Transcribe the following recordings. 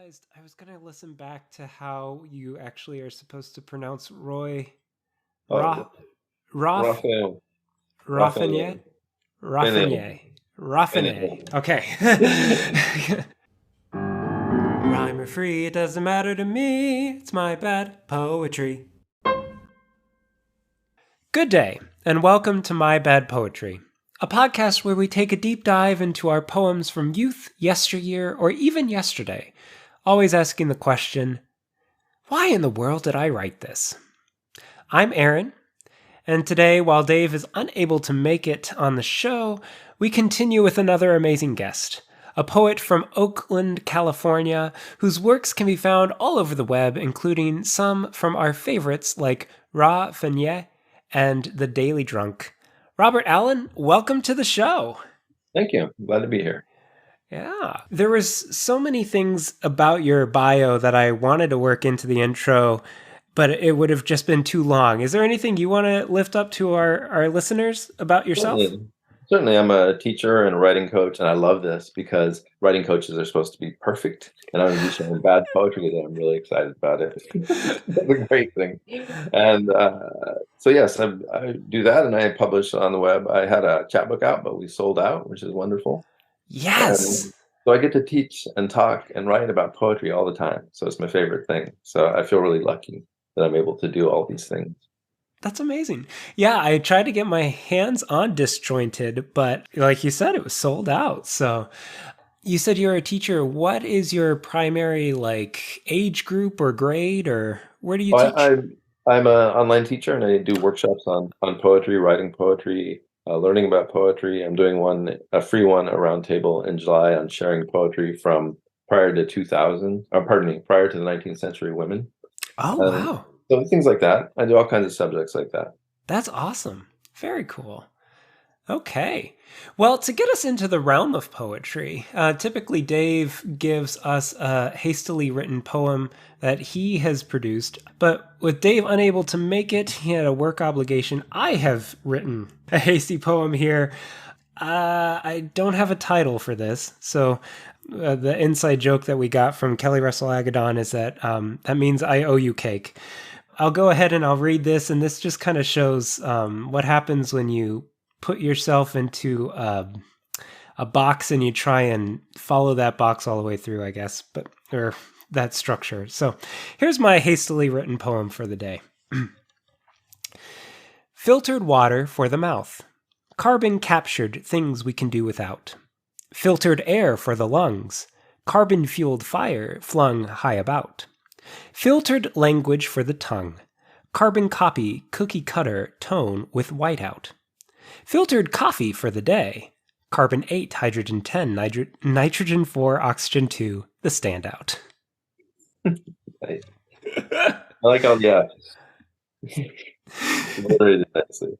realized I was going to listen back to how you actually are supposed to pronounce Roy Oh, Ra, Raf, Raphael. Raffinier? Raphael. Finian. Raffinier. Raffinier. Finian. Okay. Rhyme or free, it doesn't matter to me. It's my bad poetry. Good day, and welcome to My Bad Poetry, a podcast where we take a deep dive into our poems from youth, yesteryear, or even yesterday, always asking the question, why in the world did I write this? I'm Aaron, and today, while Dave is unable to make it on the show, we continue with another amazing guest, a poet from Oakland, California, whose works can be found all over the web, including some from our favorites like Ra Fenier and The Daily Drunk. Robert Allen, welcome to the show. Thank you. I'm glad to be here. Yeah. There was so many things about your bio that I wanted to work into the intro, but it would have just been too long. Is there anything you want to lift up to our listeners about yourself? Certainly, I'm a teacher and a writing coach, and I love this because writing coaches are supposed to be perfect. And I'm going to be sharing bad poetry today. I'm really excited about it. That's a great thing. And so, yes, I do that, and I publish on the web. I had a chapbook out, but we sold out, which is wonderful. Yes. And so I get to teach and talk and write about poetry all the time. So it's my favorite thing. So I feel really lucky that I'm able to do all these things. That's amazing. Yeah, I tried to get my hands on Disjointed, but like you said, it was sold out. So you said you're a teacher. What is your primary age group or grade, or where do you teach? I'm an online teacher, and I do workshops on poetry, writing poetry, learning about poetry. I'm doing a free one, a roundtable in July on sharing poetry from prior to 2000, prior to the 19th century women. Oh, wow. So things like that. I do all kinds of subjects like that. That's awesome. Very cool. Okay. Well, to get us into the realm of poetry, typically Dave gives us a hastily written poem that he has produced. But with Dave unable to make it, he had a work obligation. I have written a hasty poem here. I don't have a title for this. So the inside joke that we got from Kelly Russell Agadon is that that means I owe you cake. I'll go ahead and I'll read this, and this just kind of shows what happens when you put yourself into a box and you try and follow that box all the way through, I guess, or that structure. So here's my hastily written poem for the day. Filtered water for the mouth. Carbon captured things we can do without. Filtered air for the lungs. Carbon-fueled fire flung high about. Filtered language for the tongue. Carbon copy, cookie cutter, tone with whiteout. Filtered coffee for the day. Carbon 8, hydrogen 10, nitrogen 4, oxygen 2, the standout. Nice. I like all the Very nicely.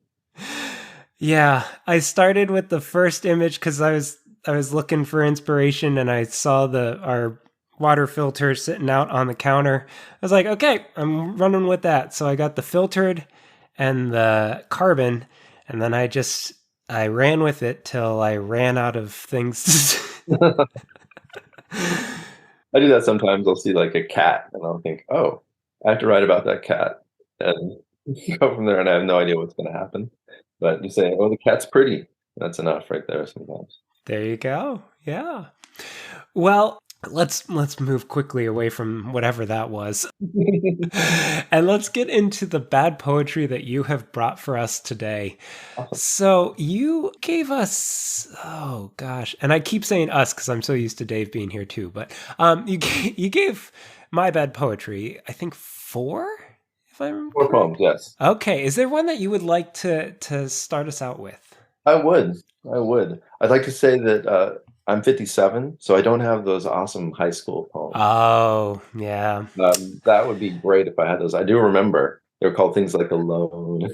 Yeah, I started with the first image because I was looking for inspiration, and I saw our water filter sitting out on the counter. I was like, okay, I'm running with that. So I got the filtered and the carbon, and then I ran with it till I ran out of things to I do that sometimes. I'll see like a cat, and I'll think, oh, I have to write about that cat, and go from there, and I have no idea what's going to happen. But you say, oh, the cat's pretty. That's enough right there sometimes. There you go. Yeah. Well, let's move quickly away from whatever that was. And let's get into the bad poetry that you have brought for us today. Awesome. So you gave us, oh gosh, and I keep saying us because I'm so used to Dave being here too, but you gave My Bad Poetry, I think 4, if I'm Four poems, yes. Okay, is there one that you would like to start us out with? I would. I'd like to say that I'm 57, so I don't have those awesome high school poems. Oh, yeah. That would be great if I had those. I do remember they were called things like Alone.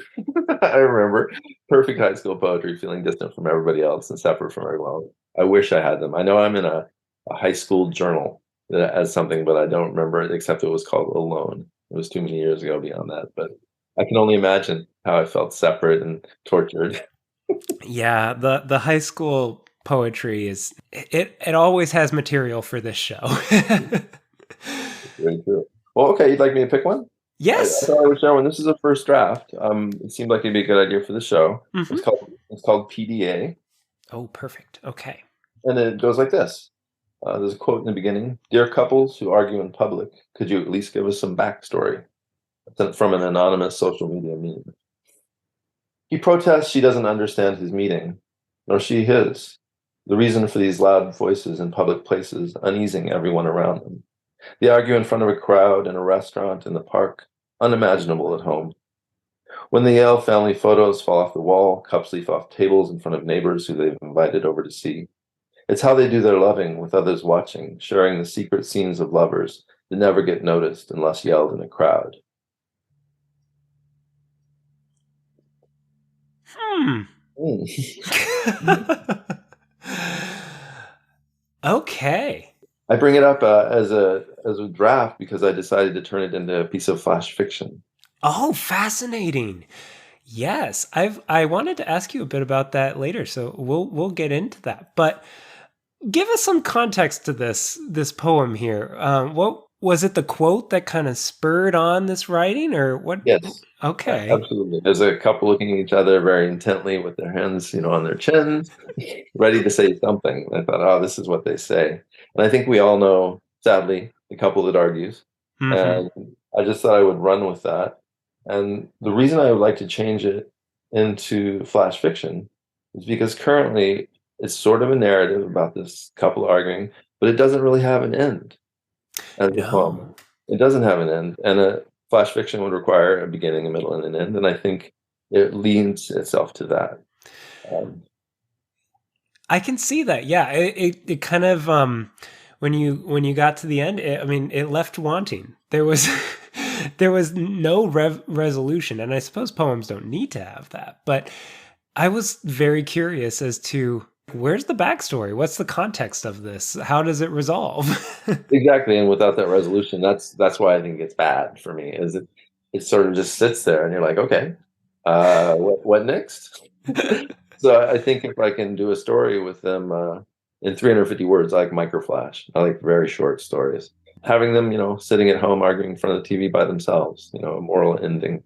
I remember perfect high school poetry, feeling distant from everybody else and separate from everyone else. I wish I had them. I know I'm in a high school journal that has something, but I don't remember it except it was called Alone. It was too many years ago beyond that, but I can only imagine how I felt separate and tortured. Yeah, the high school poetry is it always has material for this show. Very true. Well, okay, you'd like me to pick one? I Yes. thought I would share one. This is a first draft. It seemed like it'd be a good idea for the show. Hmm. It's called PDA, Oh, perfect. Okay. and it goes like this. There's a quote in the beginning: "Dear couples who argue in public, could you at least give us some backstory?" It's from an anonymous social media meme. He protests she doesn't understand his meaning, nor she his. The reason for these loud voices in public places, uneasing everyone around them. They argue in front of a crowd, in a restaurant, in the park, unimaginable at home. When they yell, family photos fall off the wall, cups leaf off tables in front of neighbors who they've invited over to see. It's how they do their loving with others watching, sharing the secret scenes of lovers that never get noticed unless yelled in a crowd. Hmm. Mm. Okay. I bring it up as a draft because I decided to turn it into a piece of flash fiction. Oh, fascinating. Yes, I wanted to ask you a bit about that later, so we'll get into that. But give us some context to this poem here. What was it? The quote that kind of spurred on this writing, or what? Yes, Okay. absolutely. There's a couple looking at each other very intently with their hands, on their chins, ready to say something. And I thought, oh, this is what they say. And I think we all know, sadly, the couple that argues. Hmm. And I just thought I would run with that. And the reason I would like to change it into flash fiction is because currently it's sort of a narrative about this couple arguing, but it doesn't really have an end as a poem. No. It doesn't have an end, and a flash fiction would require a beginning, a middle, and an end. And I think it leans itself to that. Um, I can see that. Yeah, it kind of when you got to the end, I mean, it left wanting. There was there was no resolution, and I suppose poems don't need to have that. But I was very curious as to where's the backstory? What's the context of this? How does it resolve? exactly, and without that resolution, that's why I think it's bad for me. Is it sort of just sits there, and you're like, okay, what next? So I think if I can do a story with them in 350 words, I like microflash. I like very short stories. Having them, sitting at home arguing in front of the TV by themselves, a moral ending,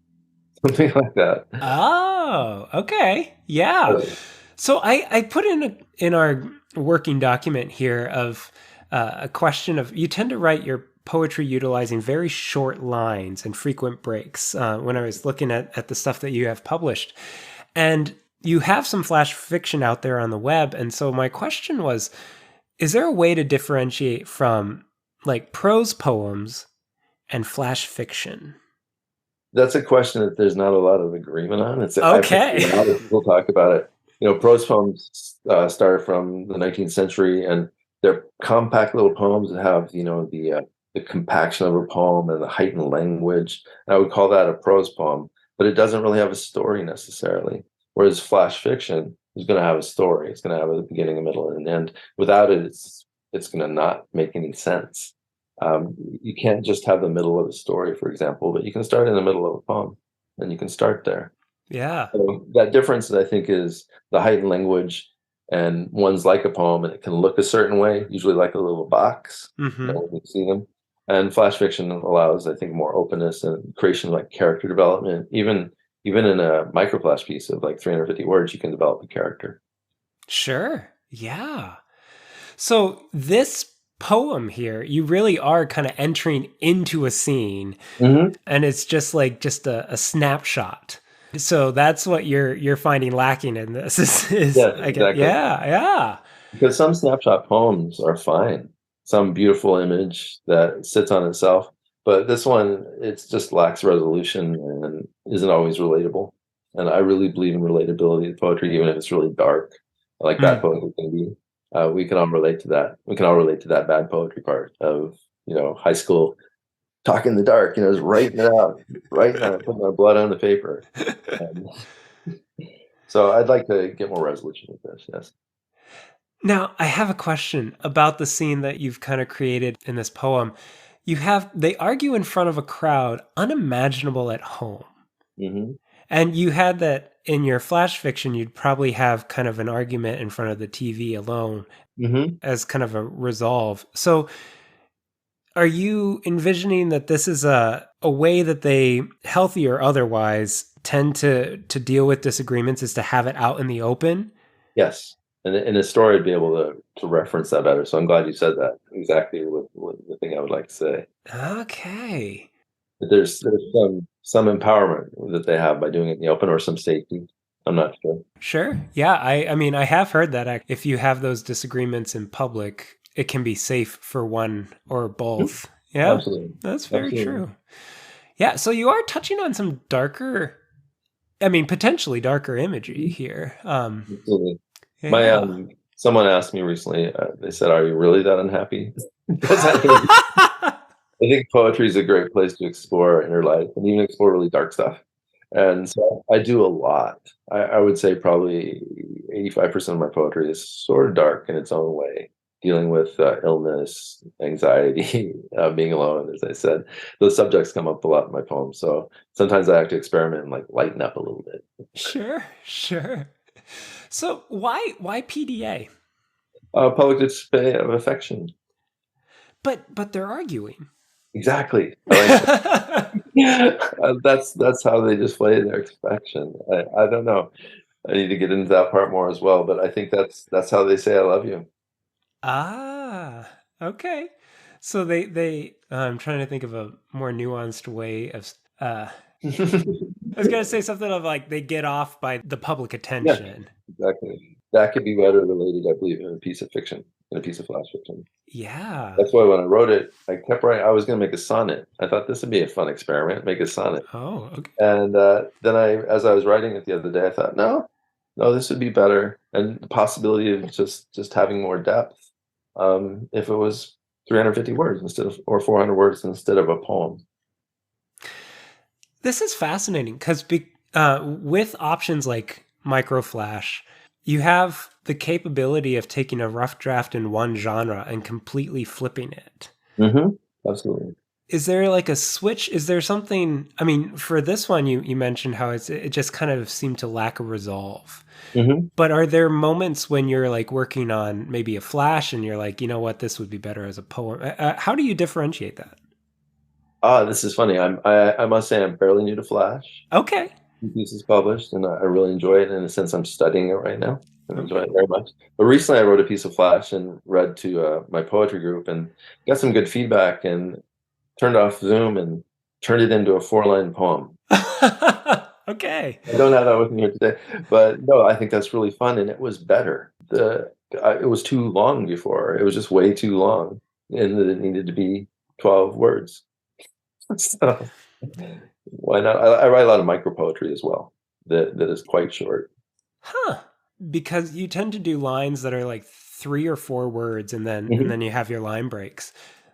something like that. Oh, okay. Yeah. So I put in our working document here of a question of you tend to write your poetry utilizing very short lines and frequent breaks when I was looking at the stuff that you have published. And you have some flash fiction out there on the web. And so my question was, is there a way to differentiate from like prose poems and flash fiction? That's a question that there's not a lot of agreement on. I've heard Okay. a lot of people talk about it. Prose poems started from the 19th century, and they're compact little poems that have, the compaction of a poem and the heightened language. And I would call that a prose poem, but it doesn't really have a story necessarily. Whereas flash fiction is going to have a story. It's going to have a beginning, a middle, and an end. Without it, it's going to not make any sense. You can't just have the middle of a story, for example, but you can start in the middle of a poem, and you can start there. Yeah. So that difference, I think, is the heightened language, and one's like a poem, and it can look a certain way, usually like a little box, Hmm. when you see them. And flash fiction allows, I think, more openness and creation of like character development. Even in a microflash piece of like 350 words, you can develop a character. Sure. Yeah. So this poem here, you really are kind of entering into a scene, Hmm. and it's just a snapshot. So that's what you're finding lacking in this is Yes, I get exactly. yeah, yeah. Because some snapshot poems are fine, some beautiful image that sits on itself, but this one, it just lacks resolution and isn't always relatable. And I really believe in relatability of poetry, even if it's really dark, like bad Mm. poetry can be. We can all relate to that. We can all relate to that bad poetry part of, high school talk in the dark, just writing it out, writing on it, putting our blood on the paper. Um, so I'd like to get more resolution with this, yes. Now, I have a question about the scene that you've kind of created in this poem. They argue in front of a crowd unimaginable at home. Hmm. And you had that in your flash fiction, you'd probably have kind of an argument in front of the TV alone Hmm. as kind of a resolve. So Are you envisioning that this is a way that they, healthy or otherwise, tend to deal with disagreements is to have it out in the open? Yes. And in a story, I'd be able to reference that better. So I'm glad you said that. Exactly what the thing I would like to say. Okay. But there's some empowerment that they have by doing it in the open, or some safety. I'm not sure. Sure. Yeah, I mean, I have heard that if you have those disagreements in public, it can be safe for one or Mhm. both. Yeah, Absolutely. that's very Absolutely. true. Yeah, so you are touching on some darker, I mean, potentially darker imagery Mhm. here. Absolutely. My Yeah. someone asked me recently, they said, "Are you really that unhappy?" Because I think poetry is a great place to explore inner life and even explore really dark stuff. And so I do a lot. I would say probably 85% of my poetry is sort of dark in its own way, dealing with illness, anxiety, being alone, as I said. Those subjects come up a lot in my poems. So sometimes I have to experiment and like lighten up a little bit. Sure, sure. So why PDA? Public display of affection. But they're arguing. Exactly. I like that's how they display their affection. I don't know. I need to get into that part more as well, but I think that's how they say I love you. Ah, okay. So they I'm trying to think of a more nuanced way of I was gonna say something of like they get off by the public Yeah, attention. exactly. That could be better related, I believe, in a piece of fiction, in a piece of flash fiction. Yeah. That's why when I wrote it, I kept writing. I was going to make a sonnet. I thought this would be a fun experiment, make a sonnet. Oh, okay. And then as I was writing it the other day, I thought, no, no, this would be better, and the possibility of just having more depth, if it was 350 words instead of, or 400 words instead of a poem. This is fascinating because with options like microflash, you have the capability of taking a rough draft in one genre and completely flipping it. Absolutely. Is there like a switch? Is there something? I mean, for this one, you mentioned how it just kind of seemed to lack a resolve. hmm But are there moments when you're like working on maybe a flash and you're like, you know what, this would be better as a poem? How do you differentiate that? Ah, this is funny. I must say I'm fairly new to Flash. Okay. Two pieces published, and I really enjoy it. In a sense, I'm studying it right now and enjoy Okay. it very much. But recently, I wrote a piece of Flash and read to my poetry group and got some good feedback, and turned off Zoom and turned it into a 4-line poem. Okay. I don't have that with me here today, but no, I think that's really fun, and it was better. It was too long before. It was just way too long, and that it needed to be 12 words. So why not? I write a lot of micro poetry as well. That is quite short. Huh. Because you tend to do lines that are like 3 or 4 words and Mhm. then you have your line breaks.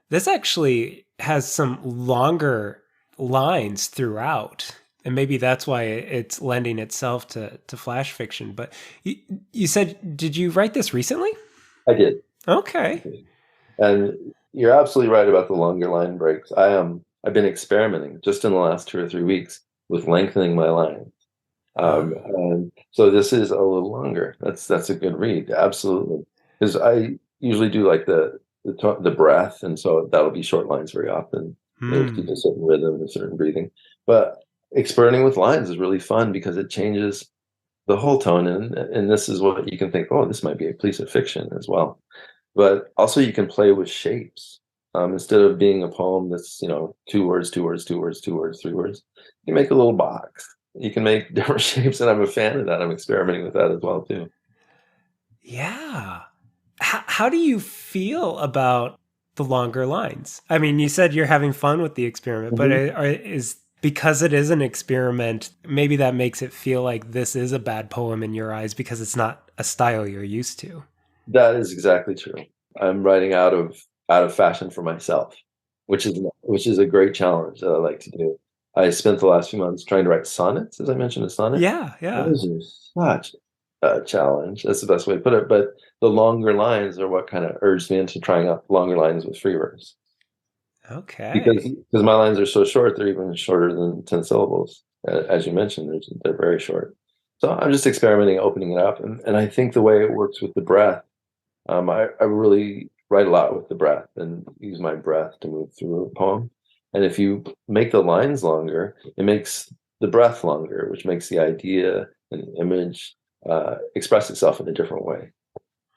This actually has some longer lines throughout. And maybe that's why it's lending itself to flash fiction. But you, you said, did you write this recently? I did. Okay. And you're absolutely right about the longer line breaks. I've been experimenting just in the last 2 or 3 weeks with lengthening my line. Uh, And so this is a little longer. That's a good read, absolutely. Because I usually do like the breath, and so that'll be short lines very often. It'll keep a hmm. certain rhythm and a certain breathing. But experimenting with lines is really fun because it changes the whole tone, and this is what you can think, oh, this might be a piece of fiction as well. But also you can play with shapes. Instead of being a poem that's, 2 words, 2 words, 2 words, 2 words, 3 words, you make a little box. You can make different shapes, and I'm a fan of that. I'm experimenting with that as well too. Yeah. How do you feel about the longer lines? I mean, you said you're having fun with the experiment, but Mhm. is because it is an experiment, maybe that makes it feel like this is a bad poem in your eyes because it's not a style you're used to. That is exactly true. I'm writing out of fashion for myself, which is a great challenge that I like to do. I spent the last few months trying to write sonnets, as I mentioned, a sonnet. Yeah, yeah. Those are such a challenge. That's the best way to put it. But the longer lines are what kind of urged me into trying out longer lines with free verse. Okay. Because my lines are so short, they're even shorter than 10 syllables. As you mentioned, they're very short. So I'm just experimenting, opening it up. And I think the way it works with the breath, I really write a lot with the breath and use my breath to move through a poem. And if you make the lines longer, it makes the breath longer, which makes the idea and the image express itself in a different way.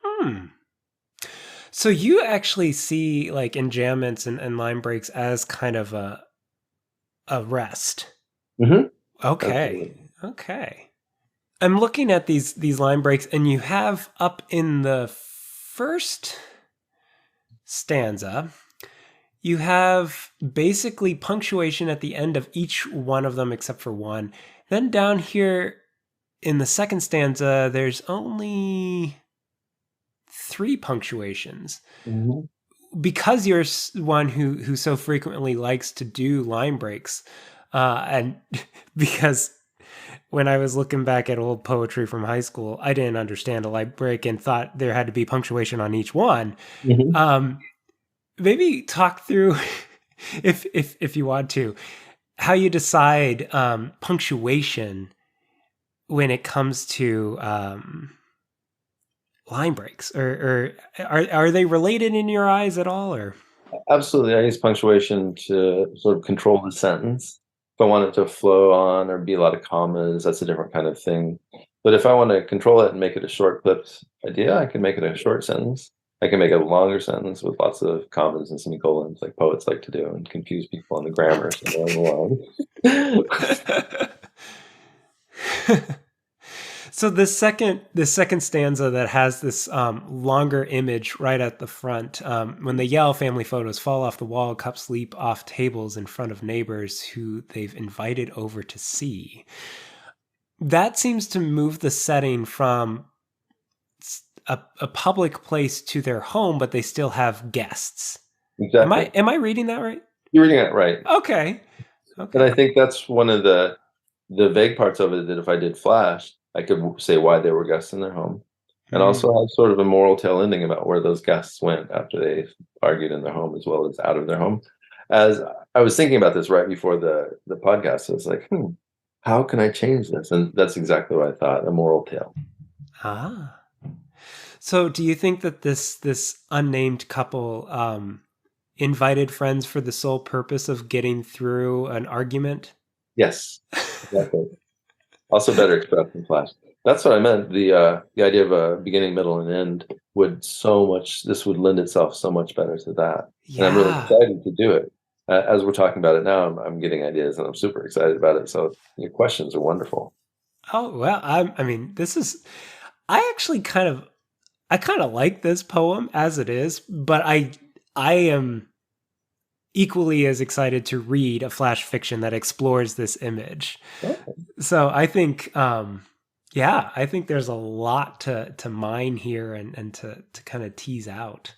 Hmm. So you actually see like enjambments and line breaks as kind of a rest. Mm-hmm. Okay. Absolutely. Okay. I'm looking at these line breaks, and you have up in the first stanza, you have basically punctuation at the end of each one of them except for one. Then down here in the second stanza, there's only 3 punctuations. Mm-hmm. Because you're one who so frequently likes to do line breaks, and because when I was looking back at old poetry from high school, I didn't understand a line break and thought there had to be punctuation on each one. Mm-hmm. Maybe talk through, if you want to, how you decide punctuation when it comes to line breaks, or are they related in your eyes at all, or? Absolutely. I use punctuation to sort of control the sentence. If I want it to flow on or be a lot of commas, that's a different kind of thing. But if I want to control it and make it a short, clipped idea, I can make it a short sentence. I can make it a longer sentence with lots of commas and semicolons, like poets like to do, and confuse people on the grammar somewhere along the line. So the second stanza that has this longer image right at the front, when they yell, family photos fall off the wall, cups leap off tables in front of neighbors who they've invited over to see. That seems to move the setting from a public place to their home, but they still have guests. Exactly. Am I reading that right? You're reading it right. Okay. And I think that's one of the vague parts of it, that if I did Flash, I could say why they were guests in their home, and also have sort of a moral tale ending about where those guests went after they argued in their home as well as out of their home. As I was thinking about this right before the podcast, I was like, how can I change this? And that's exactly what I thought, a moral tale. Ah. So do you think that this unnamed couple invited friends for the sole purpose of getting through an argument? Yes, exactly. Also better expressed in Flash. That's what I meant. The idea of a beginning, middle, and end would this would lend itself so much better to that. And I'm really Yeah. excited to do it. As we're talking about it now, I'm getting ideas, and I'm super excited about it. So your questions are wonderful. Oh, well, I mean, this is I actually I kind of like this poem as it is, but I am equally as excited to read a flash fiction that explores this image. Okay. So I think yeah, I think there's a lot to mine here and to kind of tease out.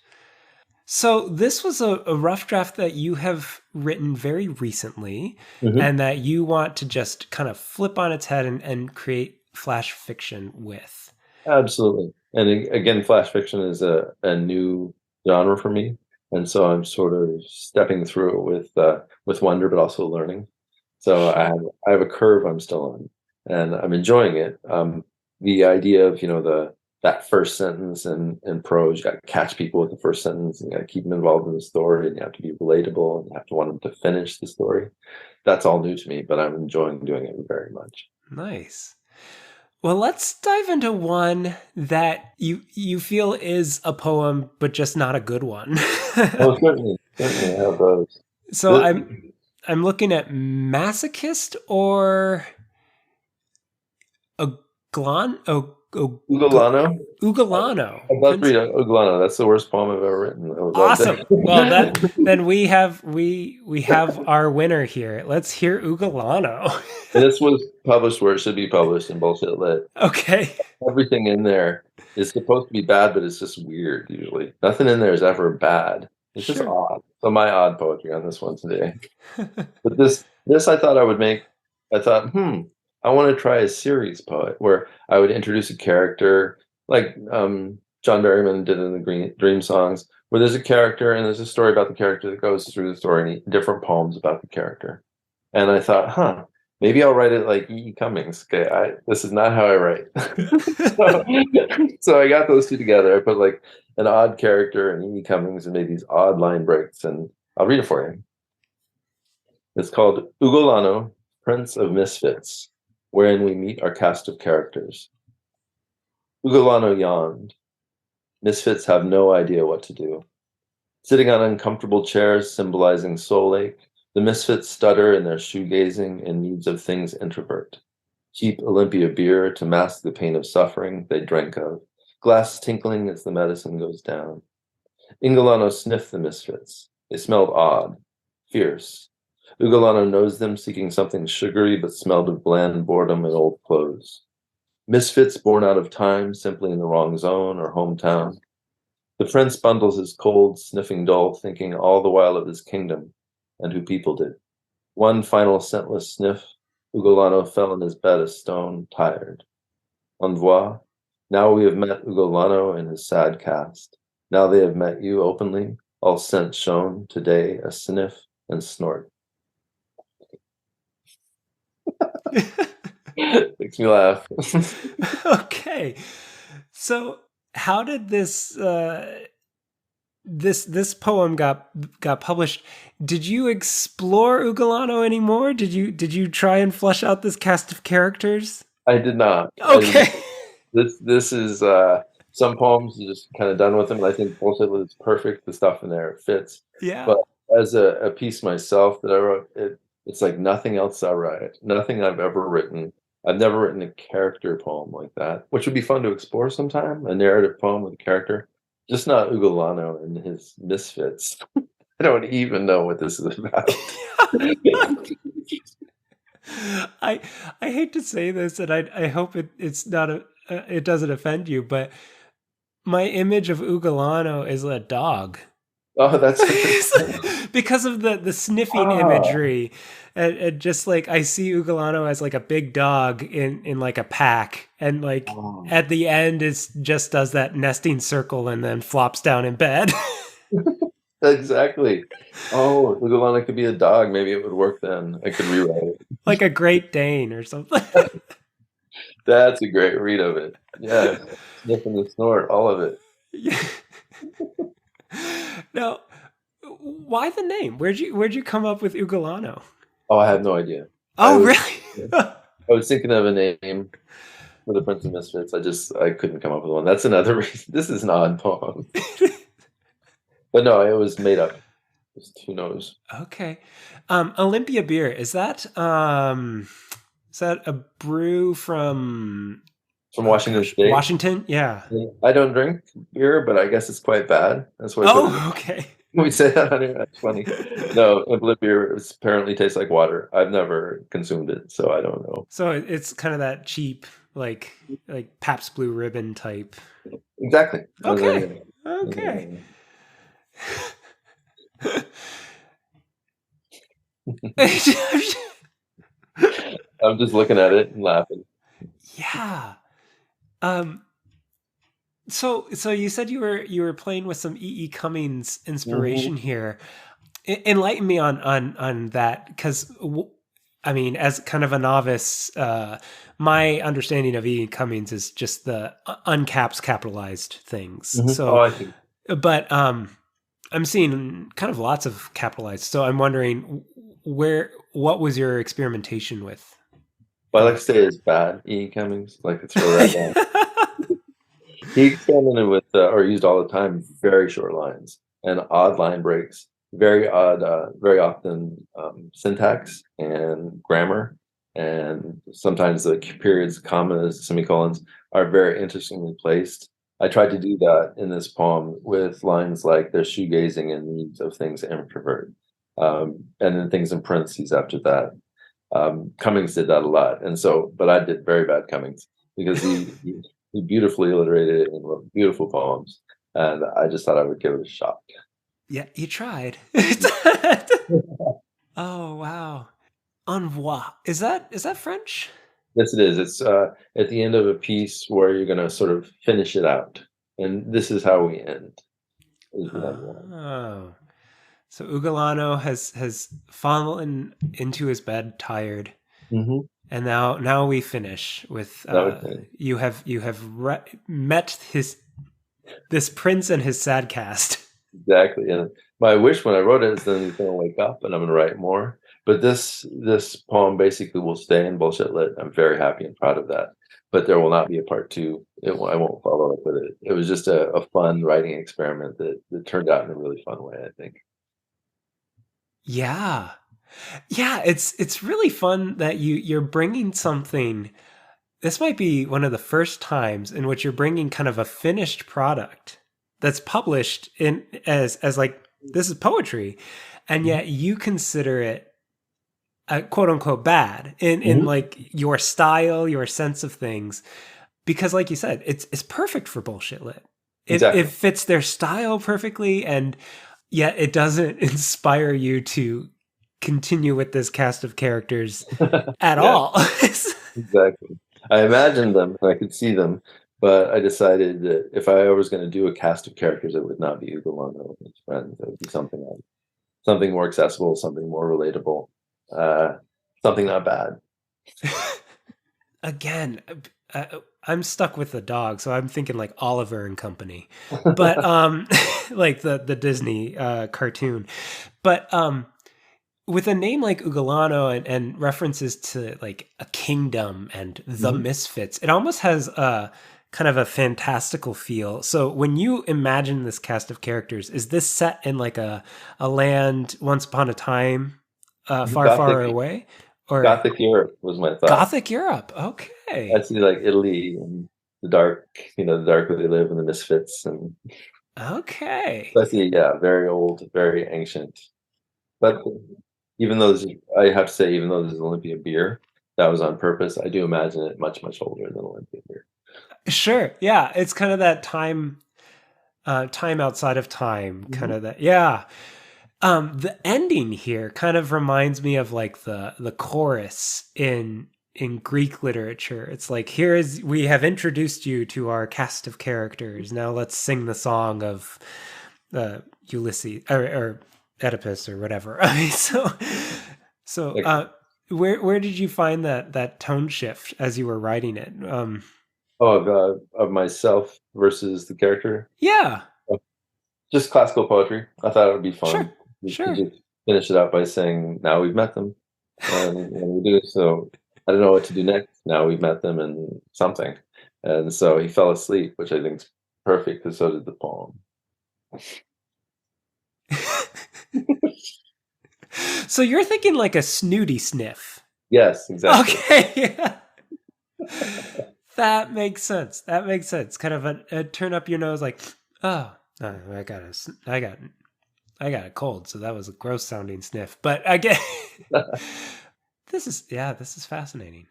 So this was a rough draft that you have written very recently, Mhm. and that you want to just kind of flip on its head and create flash fiction with. Absolutely. And again, flash fiction is a new genre for me, and so I'm sort of stepping through it with wonder, but also learning. So Sure. I have a curve I'm still on, and I'm enjoying it. The idea of that first sentence in prose, you got to catch people with the first sentence, and you got to keep them involved in the story, and you have to be relatable, and you have to want them to finish the story. That's all new to me, but I'm enjoying doing it very much. Nice. Well, let's dive into one that you feel is a poem, but just not a good one. Oh, certainly, certainly, I have those. So The, I'm looking at Masochist or Uglan Ugolano. Ugolano. I'd love to read Ugolano. That's the worst poem I've ever written. I would love Awesome. Well, to. then we have our winner here. Let's hear Ugolano. This was published where it should be published in Bullshit Lit. Okay. Everything in there is supposed to be bad, but it's just weird usually. Nothing in there is ever bad. It's just Sure. odd. So my odd poetry on this one today. But this I thought I would make. I thought, I want to try a series poet where I would introduce a character like John Berryman did in the Dream Songs, where there's a character and there's a story about the character that goes through the story and different poems about the character. And I thought, Maybe I'll write it like E. E. Cummings. Okay, this is not how I write. so, so I got those two together. I put like an odd character and E. E. Cummings and made these odd line breaks, and I'll read it for you. It's called Ugolano, Prince of Misfits, wherein we meet our cast of characters. Ugolano yawned. Misfits have no idea what to do. Sitting on uncomfortable chairs symbolizing soul ache, the misfits stutter in their shoegazing and needs of things introvert. Cheap Olympia beer to mask the pain of suffering they drank of, glass tinkling as the medicine goes down. Ingolano sniffed the misfits. They smelled odd, fierce. Ugolano knows them seeking something sugary but smelled of bland boredom and old clothes. Misfits born out of time, simply in the wrong zone or hometown. The prince bundles his cold, sniffing dull, thinking all the while of his kingdom and who peopled it. One final scentless sniff, Ugolano fell in his bed a stone, tired. En revoir. Now we have met Ugolano and his sad cast. Now they have met you openly, all scent shown, today a sniff and snort. Makes me laugh. Okay. So how did this poem got published? Did you explore Ugolano anymore? Did you try and flesh out this cast of characters? I did not. Okay. This is some poems you're just kind of done with them. I think bullshit was perfect. The stuff in there fits. Yeah. But as a piece myself that I wrote, it's like nothing else I write, nothing I've ever written. I've never written a character poem like that, which would be fun to explore sometime, a narrative poem with a character. Just not Ugolano and his misfits. I don't even know what this is about. I I hate to say this, and I hope it's not it doesn't offend you, but my image of Ugolano is a dog. Oh, that's interesting. Because of the sniffing Ah, imagery, and just like I see Ugolano as like a big dog in like a pack, and like oh. at the end it just does that nesting circle and then flops down in bed. Exactly. Oh, Ugolano could be a dog. Maybe it would work then. I could rewrite Like a Great Dane or something. it. That's a great read of it. Yeah. Sniff and the snort, all of it. Yeah. Now, why the name? Where'd you come up with Ugolano? Oh, I have no idea. I Oh, was really? I was thinking of a name for the Prince of Misfits. I couldn't come up with one. That's another reason. This is an odd poem. But no, it was made up. Just who knows? Okay. Olympia beer, is that a brew from From Washington State. Washington? Yeah. I don't drink beer, but I guess it's quite bad. That's why I put it. Oh, okay. We say that on here. That's funny. No, Implant beer apparently tastes like water. I've never consumed it, so I don't know. So it's kind of that cheap, like Pabst Blue Ribbon type. Exactly. Okay. Okay. I'm just looking at it and laughing. Yeah. Um. So you said you were playing with some E. E. Cummings Mhm. inspiration here. Enlighten me on that, because I mean, as kind of a novice, my understanding of E. E. Cummings is just the uncaps capitalized things. Mhm. Oh, So, I see. but I'm seeing kind of lots of capitalized. So I'm wondering what was your experimentation with? What I like to say is bad. E. Cummings, like it's really that bad. He experimented with, or used all the time, very short lines and odd line breaks, very odd, very often syntax and grammar, and sometimes the periods, commas, semicolons are very interestingly placed. I tried to do that in this poem with lines like "there's shoegazing and needs of things introvert," and then things in parentheses after that. Cummings did that a lot, and so, but I did very bad Cummings because he beautifully alliterated it and wrote beautiful poems, and I just thought I would give it a shot. Yeah, you tried. Oh, wow. Au revoir. Is that French? Yes, it is. It's at the end of a piece where you're going to sort of finish it out, and this is how we end. Is the end line. Oh. So Ugolano has fallen into his bed tired. Mm-hmm. And now we finish with That was it. you have met this prince and his sad cast. Exactly. And my wish when I wrote it is then he's going to wake up and I'm going to write more. But this poem basically will stay in Bullshit Lit. I'm very happy and proud of that. But there will not be a part two. I won't follow up with it. It was just a fun writing experiment that turned out in a really fun way, I think. Yeah. Yeah, it's really fun that you're bringing something. This might be one of the first times in which you're bringing kind of a finished product that's published in as like this is poetry, and yet you consider it quote unquote bad in Mm-hmm. like your style, your sense of things, because like you said, it's perfect for Bullshit Lit. It Exactly. fits their style perfectly, and yet it doesn't inspire you to continue with this cast of characters at Yeah, all. exactly. I imagined them and I could see them, but I decided that if I was going to do a cast of characters, it would not be Ugolano and his friends. It would be something else. Something more accessible, something more relatable, uh, something not bad. Again, I'm stuck with the dog, so I'm thinking like Oliver and Company, but like the Disney cartoon, but with a name like Ugolano and references to like a kingdom and the Mhm. misfits, it almost has a kind of a fantastical feel. So when you imagine this cast of characters, is this set in like a land once upon a time, far, Gothic, far away, or Gothic Europe was my thought. Gothic Europe? I Okay. see like Italy and the dark, the dark where they live and the misfits, and Okay. I see, yeah, very old, very ancient. But even though I have to say, even though this is Olympia beer, that was on purpose. I do imagine it much, much older than Olympia beer. Sure. Yeah. It's kind of that time outside of time, kind Mhm. of that. Yeah. The ending here kind of reminds me of like the chorus in Greek literature. It's like we have introduced you to our cast of characters. Now let's sing the song of Ulysses or Oedipus or whatever. I mean, so Like, where did you find that tone shift as you were writing it? oh, of myself versus the character. Yeah, Just classical poetry. I thought it would be sure, fun to sure. just finish it up by saying, "Now we've met them," and we do so. I don't know what to do next. Now we've met them and something, and so he fell asleep, which I think is perfect because so did the poem. So you're thinking like a snooty sniff. Yes, exactly. Okay. That makes sense. That makes sense. Kind of a turn up your nose like, oh, I got a cold, so that was a gross sounding sniff. But I get this is fascinating.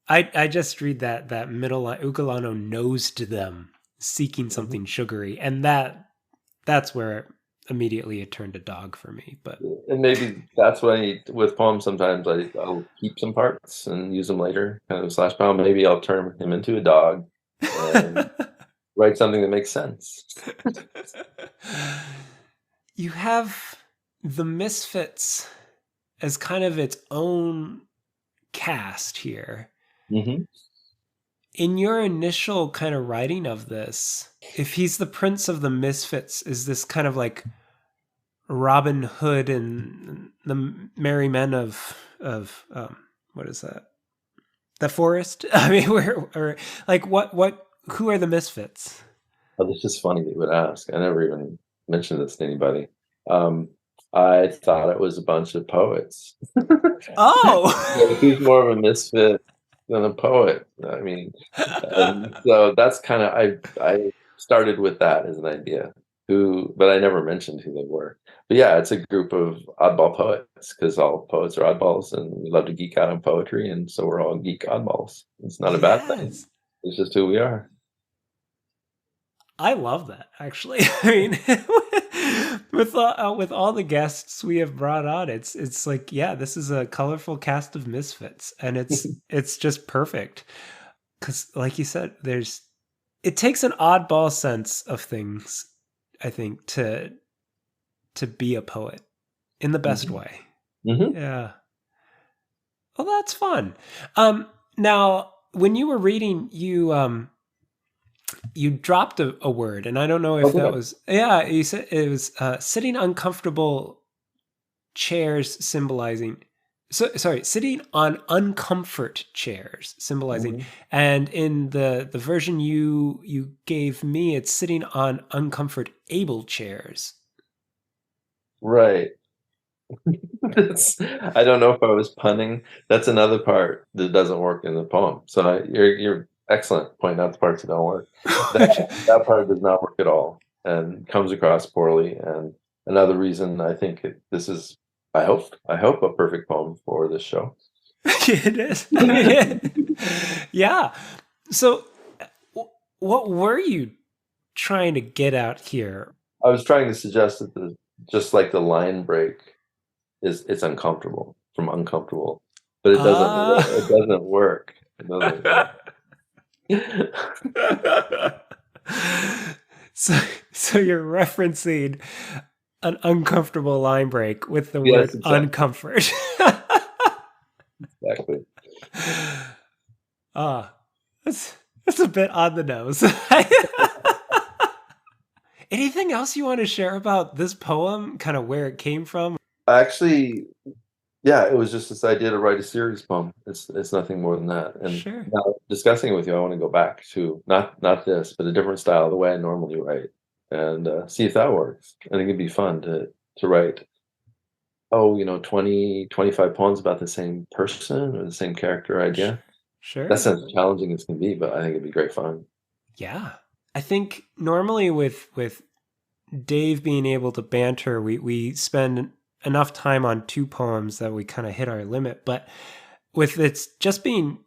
I just read that middle line Ugolano nosed them seeking Mhm. something sugary, and that's where immediately it turned to dog for me. But And maybe that's why with poems sometimes I'll keep some parts and use them later, kind of slash poem. Maybe I'll turn him into a dog and write something that makes sense. you have the Misfits as kind of its own cast here. Hmm. In your initial kind of writing of this, if he's the prince of the Misfits, is this kind of like Robin Hood and the merry men of what is that? The forest? I mean, or like what who are the Misfits? Oh, it's just funny that you would ask. I never even mentioned this to anybody. Um, I thought it was a bunch of poets. Oh. Like, who's more of a misfit than a poet? I mean, and so that's kind of I started with that as an idea. But I never mentioned who they were. But yeah, it's a group of oddball poets because all poets are oddballs, and we love to geek out on poetry, and so we're all geek oddballs. It's not a bad thing. Yes. It's just who we are. I love that actually. I mean, with all the guests we have brought on, it's like yeah, this is a colorful cast of misfits, and it's just perfect because, like you said, it takes an oddball sense of things, I think, to be a poet in the best Hmm. way. Hmm. Yeah. Well, that's fun. Now, when you were reading, you dropped a word, and I don't know Oh, if did that I? was, yeah, you said it was sitting uncomfortable chairs symbolizing, sitting on uncomfort chairs symbolizing, Mhm. and in the version you gave me, it's sitting on uncomfort able chairs. Right. I don't know if I was punning. That's another part that doesn't work in the poem. So you're excellent pointing out the parts that don't work. That part does not work at all and comes across poorly. And another reason I think this is, I hope a perfect poem for this show. It is. Yeah. So, what were you trying to get out here? I was trying to suggest that just like the line break it's uncomfortable from uncomfortable, but it doesn't Uh, it doesn't work. It doesn't work. so, so you're referencing an uncomfortable line break with the Yes, word exactly. uncomfort. Exactly. Ah, that's a bit on the nose. Anything else you want to share about this poem? Kind of where it came from? Actually, yeah, it was just this idea to write a series poem. It's nothing more than that. And Sure. now discussing it with you, I want to go back to not this, but a different style, the way I normally write, and see if that works. I think it'd be fun to write, 20, 25 poems about the same person or the same character idea. That Sure. sounds challenging as can be, but I think it'd be great fun. Yeah. I think normally with Dave being able to banter, we spend enough time on two poems that we kind of hit our limit. But with it's just being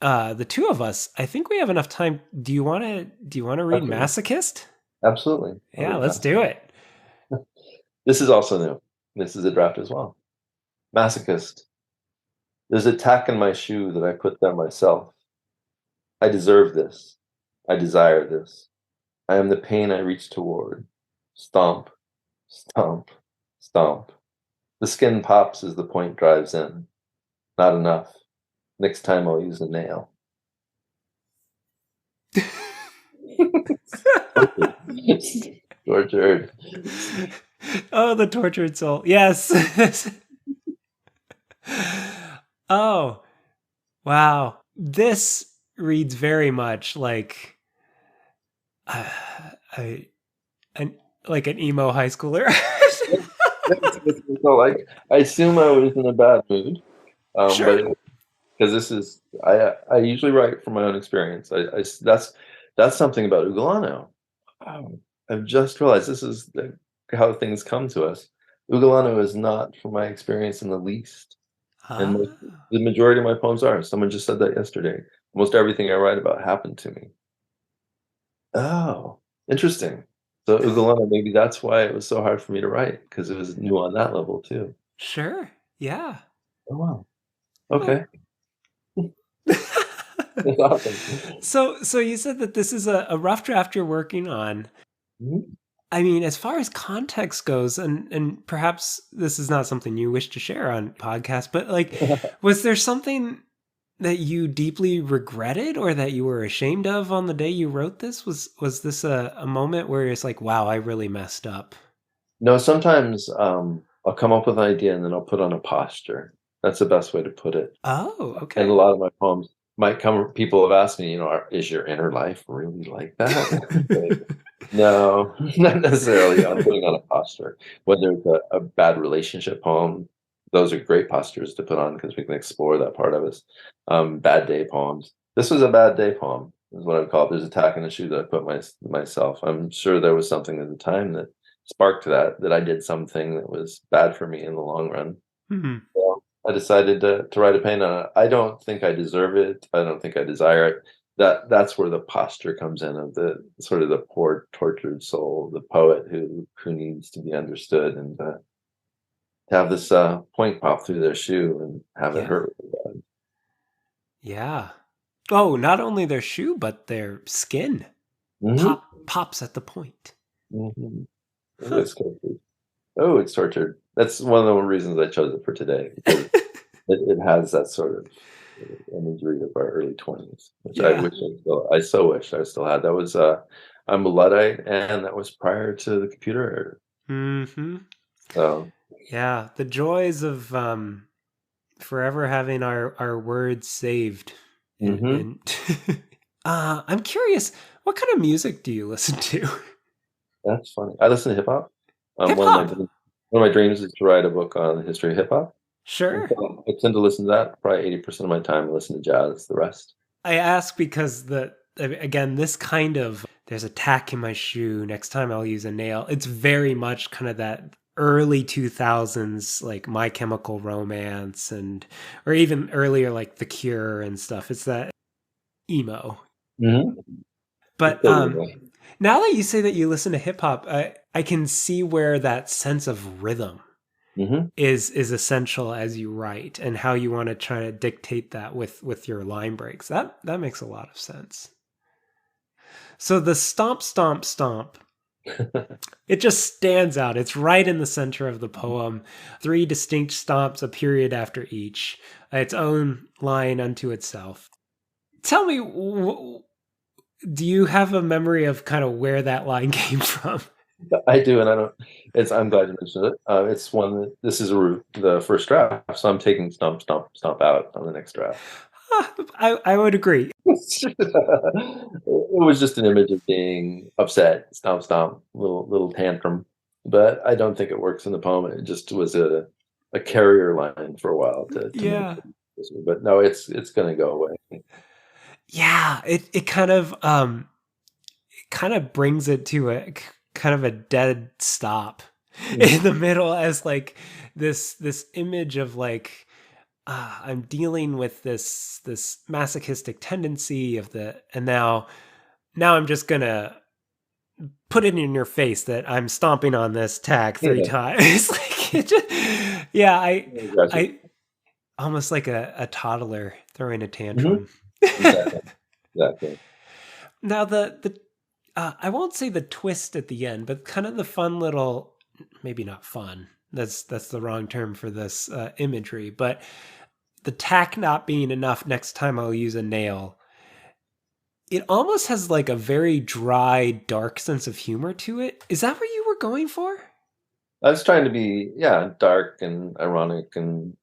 the two of us, I think we have enough time. Do you want to read Absolutely. Masochist? Absolutely. I'll Yeah, read let's that. do it. This is also new. This is a draft as well. Masochist. There's a tack in my shoe that I put there myself. I deserve this. I desire this. I am the pain I reach toward. Stomp, stomp, stomp. The skin pops as the point drives in. Not enough. Next time I'll use a nail. Tortured. Tortured. Oh, the tortured soul. Yes. Oh, wow. This reads very much like uh, a, an like an emo high schooler. So, like, I assume I was in a bad mood, Sure. but because this is, I usually write from my own experience. That's something about Ugolano. Wow. I've just realized this is how things come to us. Ugolano is not from my experience in the least, and Ah, the majority of my poems are. Someone just said that yesterday. Almost everything I write about happened to me. Oh, interesting. So Ugolano, maybe that's why it was so hard for me to write because it was new on that level too. sure. Yeah. Oh wow. Oh. Okay. That's awesome. So you said that this is a rough draft you're working on. Mhm. I mean, as far as context goes, and perhaps this is not something you wish to share on podcast, but like, was there something that you deeply regretted or that you were ashamed of on the day you wrote this? Was this a moment where it's like, wow, I really messed up? No, sometimes, I'll come up with an idea and then I'll put on a posture. That's the best way to put it. Oh, And a okay. lot of my poems might come people have asked me, "Is your inner life really like that?" Like, no, not necessarily. I'm putting on a posture. Whether it's a bad relationship poem, those are great postures to put on because we can explore that part of us. Bad day poems. This was a bad day poem, is what I would call it. There's a tack in the shoe that I put myself. I'm sure there was something at the time that sparked that I did something that was bad for me in the long run. Hmm. So, I decided to write a pain on it. I don't think I deserve it. I don't think I desire it. That's where the posture comes in of the sort of the poor tortured soul, the poet who needs to be understood and to have this point pop through their shoe and have it Yeah. hurt really bad. Yeah. Oh, not only their shoe, but their skin Mhm, pops at the point. mhm. Oh, Huh. it's tortured. Oh, it's tortured. That's one of the reasons I chose it for today because it has that sort of imagery of our early 20s, which Yeah. I so wish I still had. That was I'm a Luddite, and that was prior to the computer era. Hmm. So Yeah, the joys of forever having our words saved. hmm In I'm curious, what kind of music do you listen to? that's funny. I listen to hip hop. Hip One of hop. my dreams is to write a book on the history of hip hop. And Sure. so I tend to listen to that. Probably 80% of my time I listen to jazz, the rest. I ask because again, this kind of there's a tack in my shoe. Next time I'll use a nail. It's very much kind of that early 2000s like My Chemical Romance and or even earlier like The Cure and stuff. It's that emo. Hmm. But now that you say that you listen to hip hop, I can see where that sense of rhythm Hmm. is essential as you write and how you want to try to dictate that with your line breaks. That makes a lot of sense. So the stomp stomp stomp, it just stands out. It's right in the center of the poem. Three distinct stomps, a period after each, its own line unto itself. Tell me, do you have a memory of kind of where that line came from? I do, and I don't. I'm glad you mentioned it. It's one that this is the first draft, so I'm taking stomp, stomp, stomp out on the next draft. I would agree. It was just an image of being upset, stomp, stomp, little tantrum. But I don't think it works in the poem. It just was a carrier line for a while to make Yeah. it. But no, it's going to go away. Yeah, it kind of brings it to a kind of a dead stop in the middle as like this image of like I'm dealing with this masochistic tendency of the and now I'm just gonna put it in your face that I'm stomping on this tag three Yeah, times. Like it just, yeah, gotcha. I almost like a toddler throwing a Hmm. tantrum. Exactly, exactly. Now the I won't say the twist at the end, but kind of the fun little, maybe not fun. That's the wrong term for this imagery, but the tack not being enough. Next time I'll use a nail. It almost has like a very dry, dark sense of humor to it. Is that what you were going for? I was trying to be, yeah, dark and ironic and,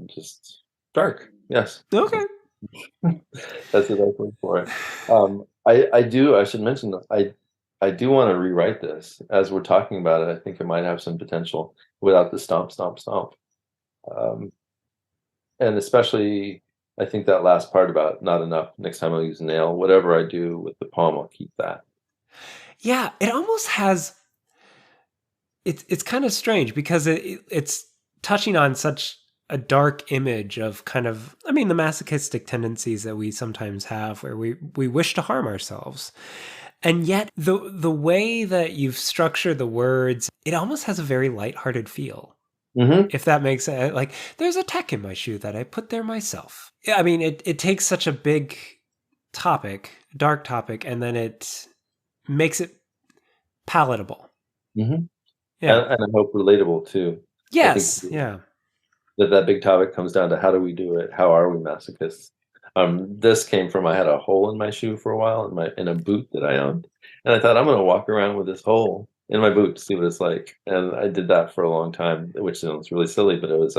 just dark. Yes. Okay. That's the right word for it. I should mention, I do want to rewrite this. As we're talking about it, I think it might have some potential without the stomp, stomp, stomp. Um, and especially, I think that last part about not enough, next time I'll use a nail. Whatever I do with the poem, I'll keep that. Yeah, it almost has. It's kind of strange because it's touching on such a dark image of kind of I mean the masochistic tendencies that we sometimes have where we wish to harm ourselves. And yet the way that you've structured the words, it almost has a very lighthearted feel. Hmm. If that makes sense. Like there's a tech in my shoe that I put there myself. Yeah, I mean it takes such a big topic, dark topic, and then it makes it palatable. Hmm. Yeah. And I hope relatable too. I think Yes. Yeah. that big topic comes down to how do we do it? How are we masochists? This came from I had a hole in my shoe for a while in a boot that I owned, and I thought I'm going to walk around with this hole in my boot to see what it's like. And I did that for a long time, which sounds really silly, but it was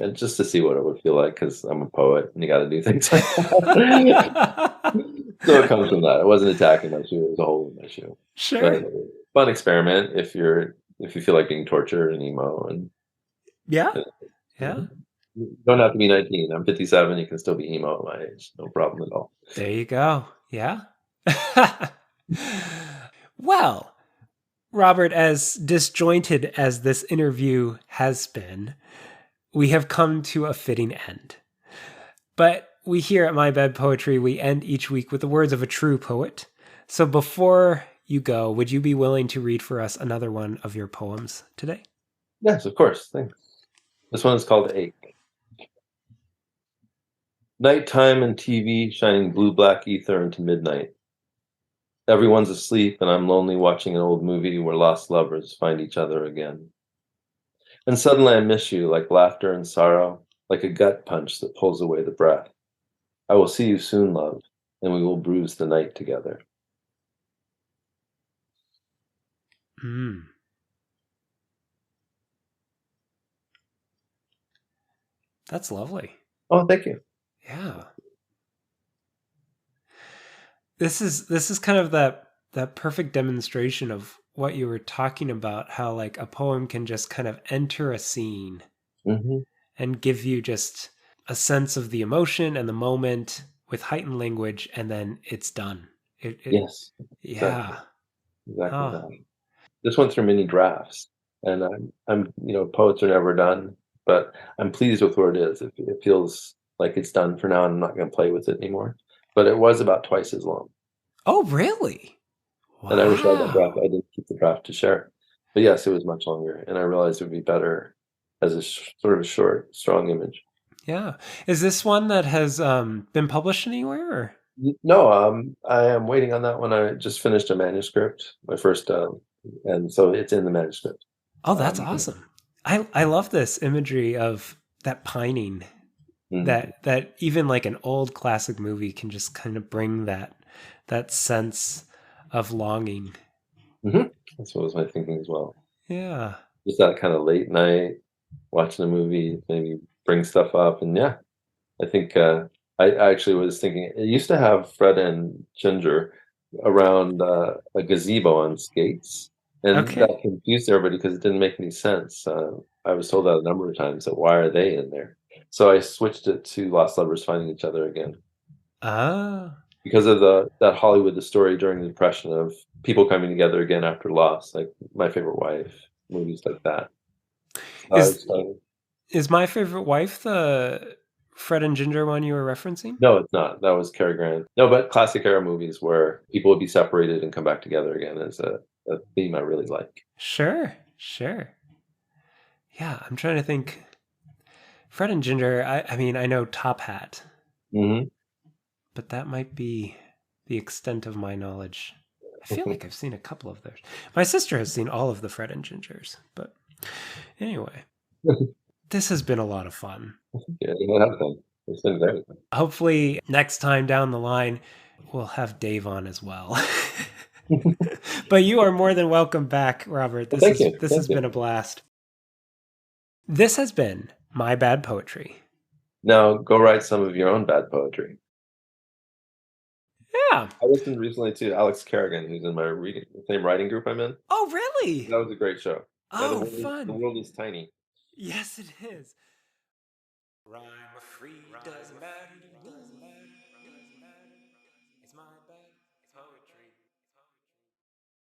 and just to see what it would feel like because I'm a poet and you got to do things like that. So it comes from that. It wasn't attacking my shoe; it was a hole in my shoe. Sure. But fun experiment if you feel like being tortured and emo Yeah. and Yeah. you don't have to be 19. I'm 57. You can still be emo at my age. No problem at all. There you go. Yeah. Well, Robert, as disjointed as this interview has been, we have come to a fitting end. But we here at My Bed Poetry, we end each week with the words of a true poet. So before you go, would you be willing to read for us another one of your poems today? Yes, of course. Thanks. This one is called Ache. Nighttime and TV shining blue-black ether into midnight. Everyone's asleep and I'm lonely watching an old movie where lost lovers find each other again. And suddenly I miss you like laughter and sorrow, like a gut punch that pulls away the breath. I will see you soon, love, and we will bruise the night together. Mm. That's lovely. Oh, thank you. Yeah. This is kind of that perfect demonstration of what you were talking about, how like a poem can just kind of enter a scene Hmm. and give you just a sense of the emotion and the moment with heightened language, and then it's done. It Yes, exactly, yeah. exactly Oh, that. This went through many drafts, and poets are never done, but I'm pleased with where it is. It feels like it's done for now, and I'm not going to play with it anymore. But it was about twice as long, oh, really? and I wish I had that draft. Wow. I didn't keep the draft to share, but yes, it was much longer, and I realized it would be better as a sort of short, strong image. Yeah. Is this one that has been published anywhere? Or? No, I am waiting on that one. I just finished a manuscript, my first, and so it's in the manuscript. Oh, that's Um, awesome. I love this imagery of that pining, mm, that even like an old classic movie can just kind of bring that sense of longing. mhm. That's what was my thinking as well. Yeah. Just that kind of late night, watching a movie, maybe bring stuff up, and yeah, I think, I actually was thinking it used to have Fred and Ginger around, a gazebo on skates, and Okay. that confused everybody because it didn't make any sense. I was told that a number of times that why are they in there? So I switched it to Lost Lovers Finding Each Other again Ah. because of that Hollywood the story during the Depression of people coming together again after loss, like My Favorite Wife, movies like that. Is So is My Favorite Wife the Fred and Ginger one you were referencing? no, it's not. That was Cary Grant. No, but classic era movies where people would be separated and come back together again is a theme I really like. Sure. Sure. Yeah, I'm trying to think. Fred and Ginger, I mean, I know Top Hat, Mhm. but that might be the extent of my knowledge. I feel like I've seen a couple of theirs. My sister has seen all of the Fred and Gingers, but anyway, this has been a lot of fun. Yeah, it has been. It's been very fun. Hopefully, next time down the line, we'll have Dave on as well. But you are more than welcome back, Robert. Well, This thank is you. this Thank has you. been a blast. This has been My Bad Poetry. Now go write some of your own bad poetry. Yeah. I listened recently to Alex Kerrigan, who's in my reading the same writing group I'm in. Oh, really? That was a great show. Yeah, Oh, the fun. world is tiny. Yes, it is. Rhyme free doesn't matter.